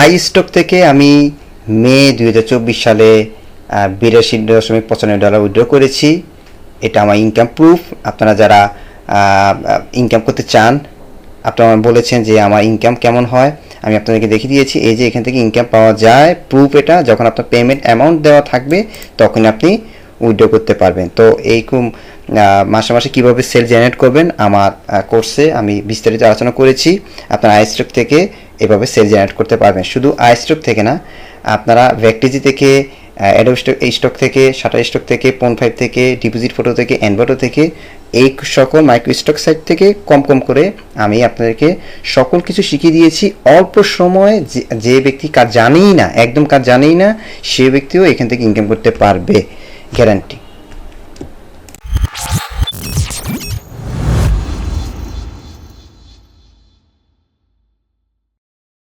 I stock থেকে আমি মে 2024 সালে $82.95 উইথড্র করেছি। এটা আমার ইনকাম প্রুফ। আপনারা যারা ইনকাম করতে চান, আপনারা বলেছেন যে আমার ইনকাম কেমন হয়, আমি আপনাদেরকে দেখিয়ে দিয়েছি। এই যে এখান থেকে ইনকাম পাওয়া যায়, প্রুফ এটা। যখন আপনার পেমেন্ট অ্যামাউন্ট দেওয়া থাকবে তখন আপনি উইথড্র করতে পারবেন। তো এইরকম মাসে মাসে কীভাবে সেল জেনারেট করবেন আমার কোর্সে আমি বিস্তারিত আলোচনা করেছি। আপনার আই স্টক থেকে এভাবে সেল জেনারেট করতে পারবেন। শুধু আই স্টক থেকে না, আপনারা ভ্যাকটিজি থেকে, অ্যাডোব স্টক থেকে, শাটার স্টক থেকে, পন5 থেকে, ডিপোজিট ফটো থেকে, এনভাটো থেকে, এই সকল মাইক্রো স্টক সাইট থেকে কম কম করে আমি আপনাদেরকে সকল কিছু শিখিয়ে দিয়েছি অল্প সময়ে। যে ব্যক্তি কাজ জানেই না, একদম কাজ জানেই না, সে ব্যক্তিও এখান থেকে ইনকাম করতে পারবে, গ্যারান্টি।